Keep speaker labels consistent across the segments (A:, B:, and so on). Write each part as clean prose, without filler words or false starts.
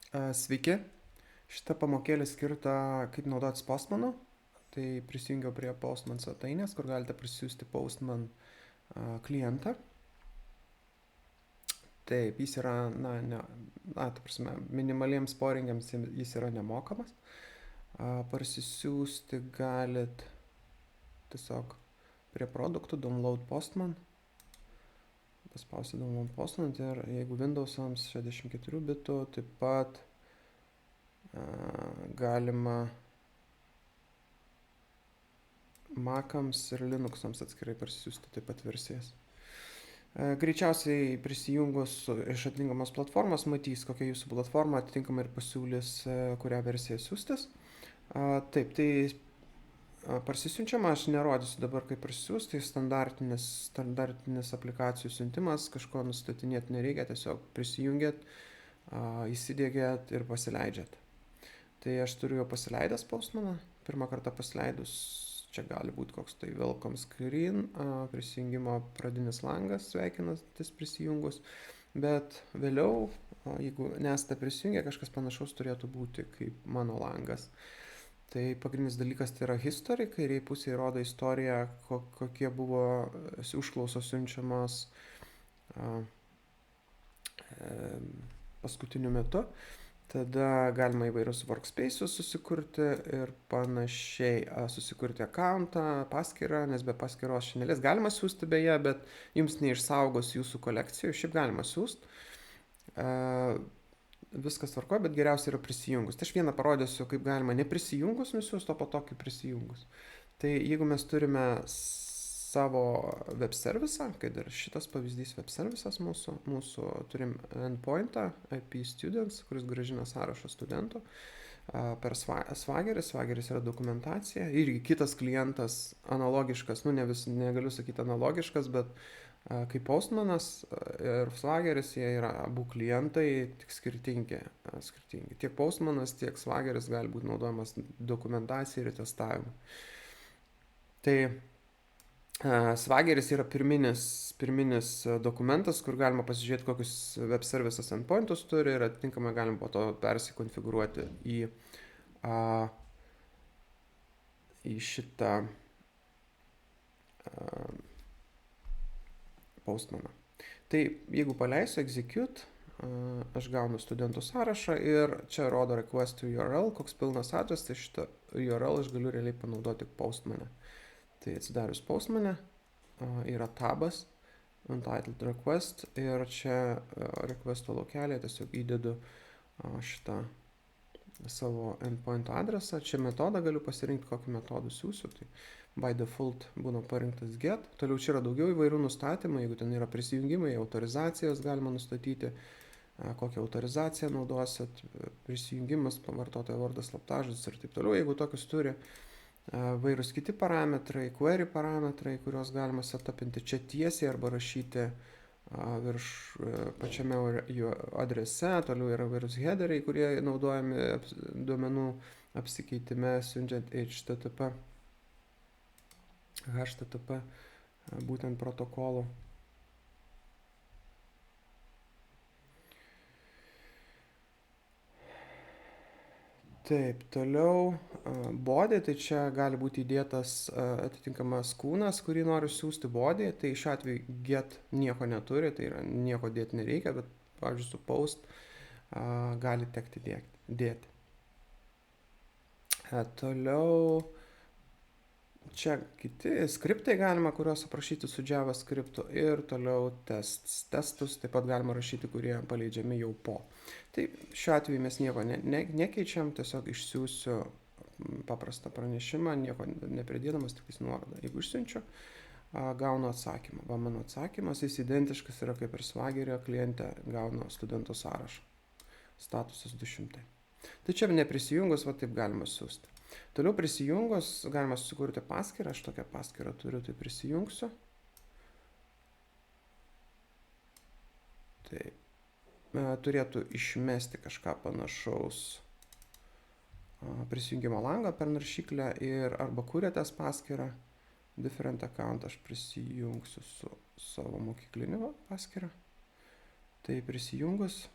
A: Sveiki, šitą pamokėlę skirtą kaip naudotis Postmanu. Tai prisijungiau prie Postman svetainės, kur galite prisiųsti Postman klientą. Taip, jis yra, ta prasme, minimaliems poreikiams jis yra nemokamas. Parsisiųsti galit tiesiog prie produktų Download Postman. Paspausti Download Postman ir jeigu Windows'ams 64 bitų, taip pat galima Mac'ams ir Linux'ams atskirai parsisiųsti taip pat versijas. Greičiausiai prisijungus iš atitinkamos platformos matys, kokia jūsų platforma, atitinkamai ir pasiūlys, kurią versiją siūstis. Taip, tai parsisiunčiama, aš nerodysiu dabar, kaip parsisiųsti, tai standartinis aplikacijų siuntimas, kažko nustatinėti nereikia, tiesiog prisijungiat, įsidėgėt ir pasileidžiat. Tai aš turiu jau pasileidęs Postmaną, pirmą kartą pasileidus. Čia gali būti koks tai welcome screen, prisijungimo pradinis langas sveikinantis prisijungus, bet vėliau, jeigu nesate prisijungę, kažkas panašaus turėtų būti kaip mano langas. Tai pagrindinis dalykas tai yra history, kairiai pusėje rodo istoriją, kokie buvo užklausos siunčiamos paskutiniu metu. Tada galima įvairius workspace'us susikurti ir panašiai, susikurti accountą, paskyrą, nes be paskyros šiandien galima siūsti beje, bet jums neišsaugos jūsų kolekcijų, šiaip galima siūsti. Viskas tvarko, bet geriausia yra prisijungus. Tai aš vieną parodysiu, kaip galima neprisijungus nusiųsti, o po to kaip prisijungus. Tai jeigu mes turime savo web servisą, kaip ir šitas pavyzdys web servisas mūsų turim endpointą IP students, kuris grąžina sąrašą studentų per Swaggeris. Swaggeris yra dokumentacija. Irgi kitas klientas analogiškas, negaliu sakyti analogiškas, bet kaip Postmanas ir Swaggeris, jie yra abu klientai, tik skirtingi. Tiek Postmanas, tiek Swaggeris gali būti naudojamas dokumentacijai ir testavimui. Tai Swaggeris yra pirminis dokumentas, kur galima pasižiūrėti, kokius web services endpointus turi ir atitinkamai galima po to persikonfigūruoti į šitą Postmaną. Tai jeigu paleisiu execute, aš gaunu studentų sąrašą ir čia rodo request to URL, koks pilnas adresas, tai šitą URL aš galiu realiai panaudoti Postmane. Tai atsidarius Postmane yra tabas Untitled Request ir čia requesto laukelėje tiesiog įdedu šitą savo endpoint adresą. Čia metodą galiu pasirinkti, kokį metodą siūsiu. Tai by default būna parinktas get. Toliau čia yra daugiau įvairių nustatymų, jeigu ten yra prisijungimai, autorizacijas galima nustatyti, kokią autorizaciją naudosit, prisijungimas, vartotojo vardas, slaptažodis ir taip toliau. Jeigu tokius turi vairūs kiti parametrai, query parametrai, kuriuos galima setupinti čia tiesiai arba rašyti virš pačiame adrese. Toliau yra vairūs headeriai, kurie naudojami duomenų apsikeitime siunčiant HTTP būtent protokolų. Taip, toliau body, tai čia gali būti įdėtas atitinkamas kūnas, kurį noriu siūsti body, tai šiuo atveju get nieko neturi, tai yra nieko dėti nereikia, bet, pavyzdžiui, su post gali tekti dėti. Toliau čia kiti skriptai galima, kuriuos aprašyti su JavaScriptu ir toliau testus taip pat galima rašyti, kurie paleidžiami jau po. Tai šiuo atveju mes nieko nekeičiam, tiesiog išsiųsiu paprastą pranešimą, nieko nepridėdamas, tik nuorodą. Jeigu išsiunčiu, gaunu atsakymą. Va, mano atsakymas, jis identiškas yra kaip ir Swaggerio kliente, gaunu studentų sąrašą. Statusas 200. Tai čia neprisijungus, va taip galima siūsti. Toliau prisijungus galima susikurti paskyrą, aš tokią paskyrą turiu, tai prisijungsiu. Tai turėtų išmesti kažką panašaus prisijungimo langą per naršyklę ir arba kuriatės paskyrą, different account, aš prisijungsiu su savo mokyklinio paskyrą. Tai prisijungus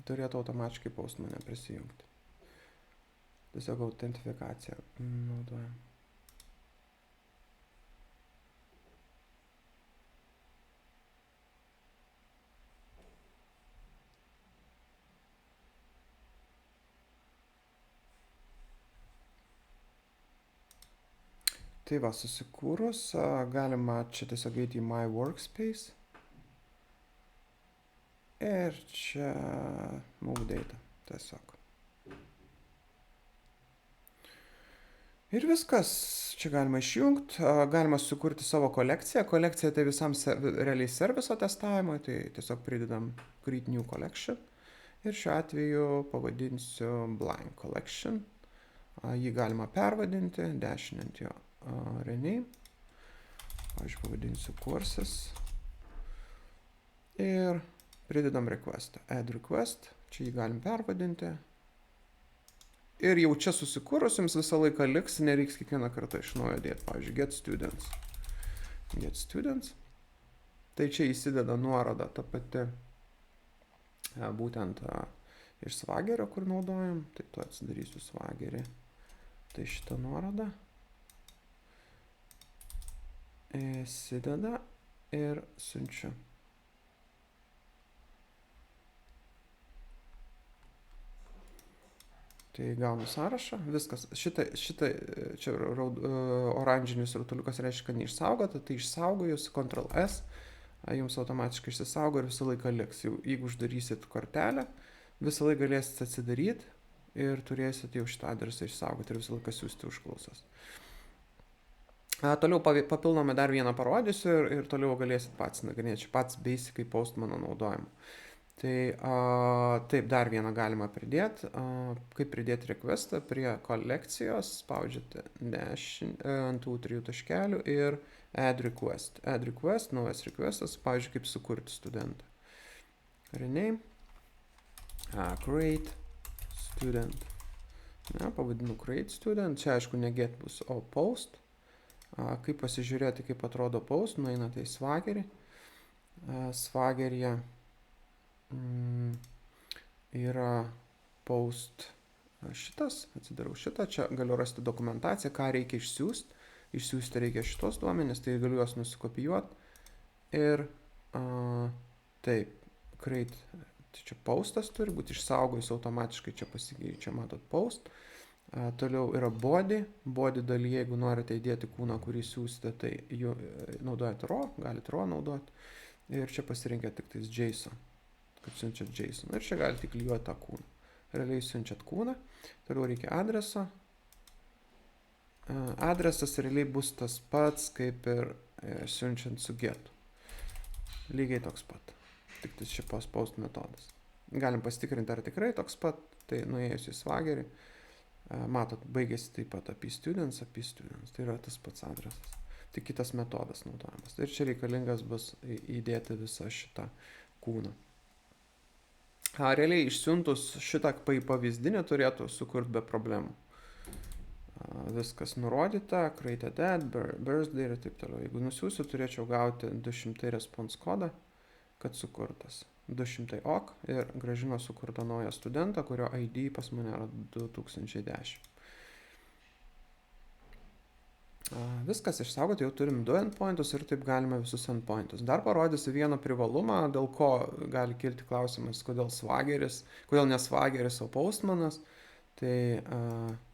A: turėtų automatiškai Postmane prisijungti. Tiesiog autentifikaciją naudojam. Tai va, susikūrus, galima čia tiesiog eiti į My Workspace. Ir čia Move Data tiesiog. Ir viskas, čia galima išjungti, galima sukurti savo kolekciją. Kolekcija tai visam realiai serviso testavimui, tai tiesiog pridedam Create New Collection. Ir šiuo atveju pavadinsiu Blind Collection. Jį galima pervadinti, dešinant jo rename. Pavyzdžiui, pavadinsiu Courses. Ir pridedam requestą. Add request, čia jį galim pervadinti. Ir jau čia susikūrus jums visą laiką liks, nereiks kiekvieną kartą iš naujo dėti. Pavyzdžiui, get students. Get students. Tai čia įsideda nuoroda ta pati būtent iš Swagerio, kur naudojam. Tai tu atsidarysiu Swagerį. Tai šitą nuorodą įsideda ir siunčiu. Tai gaunu sąrašą, viskas, šitą čia oranžinis rutuliukas reiškia, kad neišsaugota, tai išsaugojus, Ctrl S, jums automatiškai išsisaugo ir visą laiką liks. Jeigu uždarysit kortelę, visą laiką galėsit atsidaryti ir turėsit jau šitą adresą išsaugoti ir visą laiką siūsti užklausas. Toliau papildomai dar vieną parodysiu ir toliau galėsit pats nagrinėti, pats basicai Postmano naudojimu. Tai taip, dar vieną galima pridėti. Kaip pridėti requestą prie kolekcijos, spaudžiate ant tų 3 taškelių ir add request. Add request, naujas requestas, pavyzdžiui, kaip sukurti studentą. Rename, create student. Pavadinu create student, čia aišku ne get bus, o post. Kaip pasižiūrėti, kaip atrodo post, nueinate į Swagerį. Swageryje yra post šitas, atsidarau šitą, čia galiu rasti dokumentaciją, ką reikia išsiųsti. Išsiųsti reikia šitos duomenis, tai galiu juos nusikopijuoti. Ir taip, create, tai čia postas turi būti, išsaugojus automatiškai čia pasikeičia, matot, post. Toliau yra body dalyje, jeigu norite įdėti kūną, kurį siūsite, tai naudojate raw, galite raw naudoti. Ir čia pasirinkite tik tais JSON. Kaip siunčiat JSON. Ir čia galite klijuoti tą kūną. Realiai siunčiat kūną. Toliau reikia adreso. Adresas realiai bus tas pats, kaip ir siunčiant su getu. Lygiai toks pat. Tik tai čia post metodas. Galim pasitikrinti, ar tikrai toks pat. Tai nuėjus į Swagerį. Matot, baigėsi taip pat API students. Tai yra tas pats adresas. Tik kitas metodas naudojamas. Ir čia reikalingas bus įdėti visą šitą kūną. Realiai išsiuntus šitą pavyzdinį turėtų sukurti be problemų. Viskas nurodyta, create that, birthday ir taip toliau. Jeigu nusiųsiu, turėčiau gauti 200 response kodą, kad sukurtas. 200 OK ir grąžino sukurtą naują studentą, kurio ID pas mane yra 2010. Viskas išsaugoti, jau turim 2 endpointus ir taip galime visus endpointus. Dar parodysiu vieną privalumą, dėl ko gali kilti klausimas, kodėl ne Swageris, o Postmanas. Tai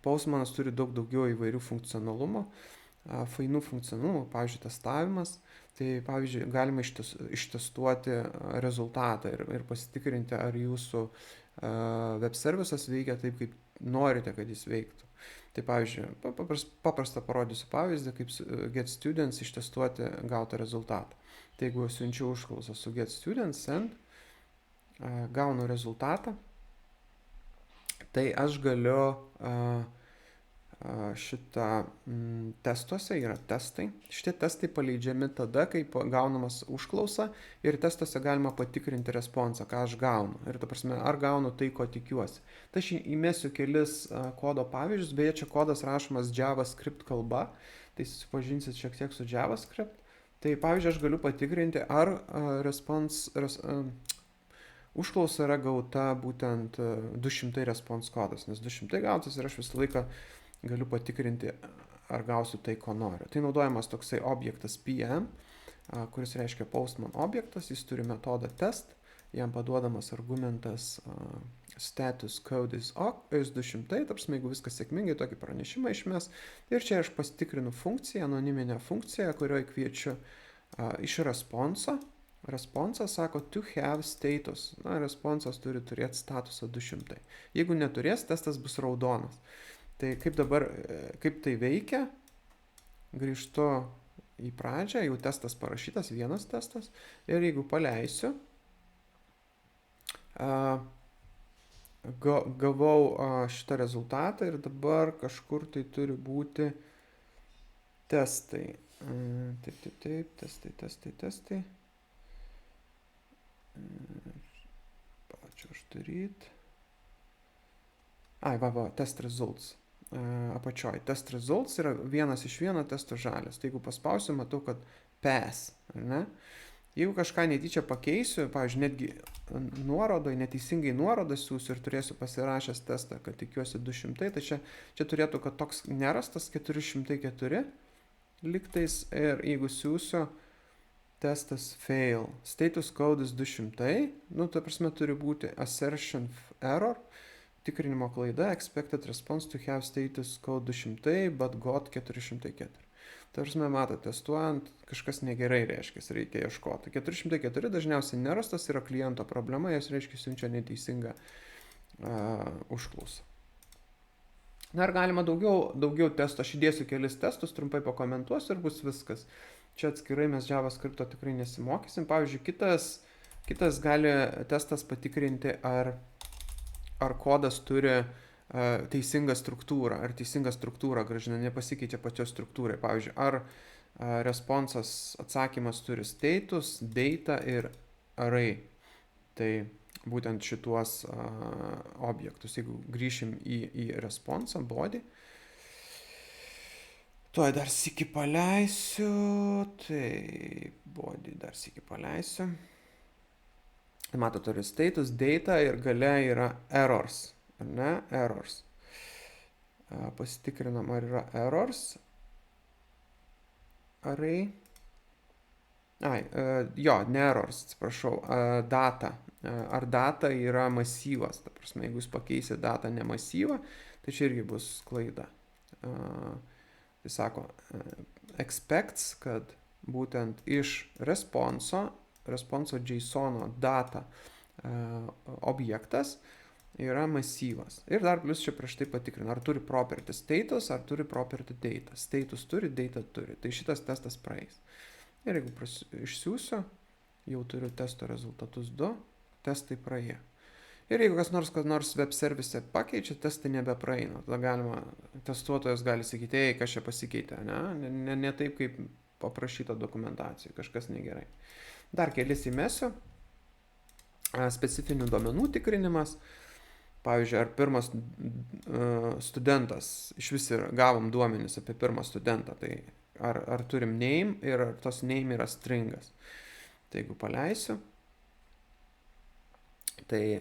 A: Postmanas turi daug daugiau įvairių funkcionalumo, fainų funkcionalumų, pavyzdžiui, testavimas. Tai pavyzdžiui, galima ištestuoti rezultatą ir pasitikrinti, ar jūsų web servisas veikia taip, kaip norite, kad jis veiktų. Tai pavyzdžiui, paprastą parodysiu pavyzdį, kaip get students ištestuoti gautą rezultatą. Tai jeigu siunčiu užklausą su get students send, gaunu rezultatą, tai aš galiu šitą testuose, yra testai. Šitie testai paleidžiami tada, kai gaunamas užklausa ir testuose galima patikrinti responsą, ką aš gaunu. Ir ta prasme, ar gaunu tai, ko tikiuosi. Tai aš įmesiu kelis kodo pavyzdžius, beje, čia kodas rašomas JavaScript kalba, tai susipažinsit šiek tiek su JavaScript. Tai pavyzdžiui, aš galiu patikrinti, ar užklausa yra gauta būtent 200 response kodas, nes 200 gautas ir aš visą laiką galiu patikrinti, ar gausiu tai, ko noriu. Tai naudojamas toksai objektas PM, kuris reiškia postman objektas, jis turi metodą test, jam paduodamas argumentas status code is 200, tarpsime, jeigu viskas sėkmingai, tokį pranešimą išmes. Ir čia aš pasitikrinu funkciją, anoniminę funkciją, kurioje kviečiu iš responso. Responsas sako to have status. Na, responsas turi turėti statusą 200. Jeigu neturės, testas bus raudonas. Tai kaip tai veikia, grįžtu į pradžią, jau testas parašytas, vienas testas. Ir jeigu paleisiu, gavau šitą rezultatą ir dabar kažkur tai turi būti testai. Taip, testai. Pačiu aš daryti. Test results. Apačioj. Test results yra vienas iš vieno testo žalias. Tai jeigu paspausiu, matau, kad pass, ar ne? Jeigu kažką netyčia pakeisiu, pavyzdžiui, netgi nuorodoje, neteisingai nuorodą siūsiu ir turėsiu pasirašęs testą, kad tikiuosi 200, tai čia turėtų, kad toks nerastas 404 liktais ir jeigu siūsiu testas fail, status code 200, ta prasme turi būti assertion error, tikrinimo klaida, expected response to have status code 200, but got 404. Tai prasme, matote, testuojant, kažkas negerai reiškia, reikia ieškoti. 404 dažniausiai nerastas yra kliento problema, jas reiškia siunčia neteisingą užklausą. Na ir galima daugiau testų, aš įdėsiu kelis testus, trumpai pakomentuosiu ir bus viskas. Čia atskirai mes JavaScript'o tikrai nesimokysim. Pavyzdžiui, kitas gali testas patikrinti, ar kodas turi teisingą struktūrą, ar teisinga struktūra grąžina, nepasikeičia pačios struktūrai. Pavyzdžiui, ar responsas atsakymas turi status, data ir array. Tai būtent šituos objektus. Jeigu grįšim į responsą, body, tuoj dar sykį paleisiu. Taip, body dar sykį paleisiu. Matot, turi status, data ir gale yra errors. Ar ne? Errors. Pasitikrinam, ar yra errors. Array. Ne errors, atsiprašau. Data. Ar data yra masyvas. Ta prasme, jeigu jūs pakeisite datą ne masyvą, tai čia irgi bus klaida. Tai sako, expects, kad būtent iš responso JSON data objektas yra masyvas. Ir dar plus čia prieš tai patikrinu, ar turi property status, ar turi property data. Status turi, data turi. Tai šitas testas praeis. Ir jeigu išsiųsiu, jau turiu testo rezultatus 2, testai praėjo. Ir jeigu kas nors web service pakeičia, testai nebepraeina. Tada testuotojas gali sakyti, kas čia pasikeitė, ne taip, kaip paprašyta dokumentacija, kažkas negerai. Dar kelis įmesiu. Specifinių duomenų tikrinimas. Pavyzdžiui, ar pirmas studentas, iš vis gavom duomenis apie pirmą studentą, tai ar turim name ir ar tos name yra stringas. Tai jeigu paleisiu, tai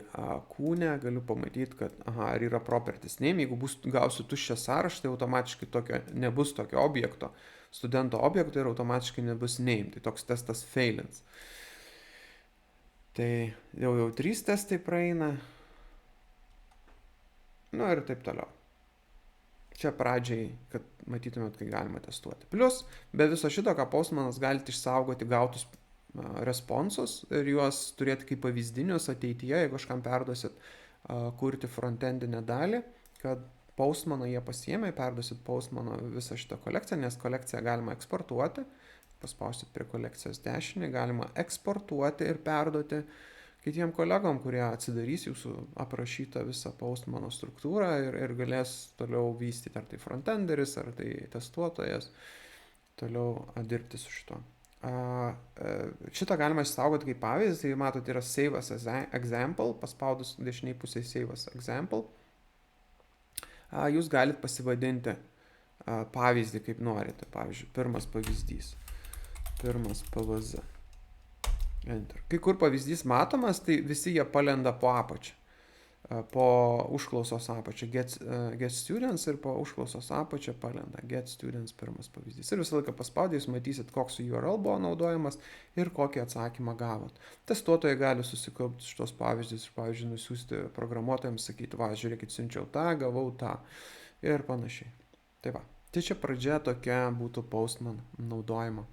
A: kūne galiu pamatyti, kad ar yra properties name. Jeigu gausiu tuščią sąrašą, tai automatiškai nebus tokio objekto, studento objekto ir automatiškai nebus name. Tai toks testas failins. Tai jau 3 testai praeina. Ir taip toliau. Čia pradžiai, kad matytumėt, kai galima testuoti. Plius, be viso šito, ką Postmanas galite išsaugoti gautus responsus ir juos turėti kaip pavyzdinius ateityje, jeigu kažkam perduosit kurti frontendinę dalį, kad Postmaną jie pasiėmė, perduosit Postmano visą šitą kolekciją, nes kolekciją galima eksportuoti, paspausit prie kolekcijos dešinį, galima eksportuoti ir perduoti kitiem kolegom, kurie atsidarys jūsų aprašytą visą Postmano struktūrą ir galės toliau vystyti, ar tai frontenderis, ar tai testuotojas, toliau dirbti su šituo. Šitą galima išsaugoti kaip pavyzdį, tai matot, yra save as example, paspaudus dešiniai pusėje save as example. Jūs galite pasivadinti pavyzdį kaip norite. Pavyzdžiui, pirmas pavyzdys. Pirmas PVZ. Enter. Kai kur pavyzdys matomas, tai visi jie palenda po apačią. Po užklausos apačią get students ir po užklausos apačią palenda get students pirmas pavyzdys. Ir visą laiką paspaudę jūs matysit, koks URL buvo naudojamas ir kokį atsakymą gavot. Testuotojai gali susikaupti šitos pavyzdys ir, pavyzdžiui, nusiųsti programuotojams, sakyti, va, žiūrėkit, siunčiau tą, gavau tą ir panašiai. Tai va, tai čia pradžia tokia būtų Postman naudojimo.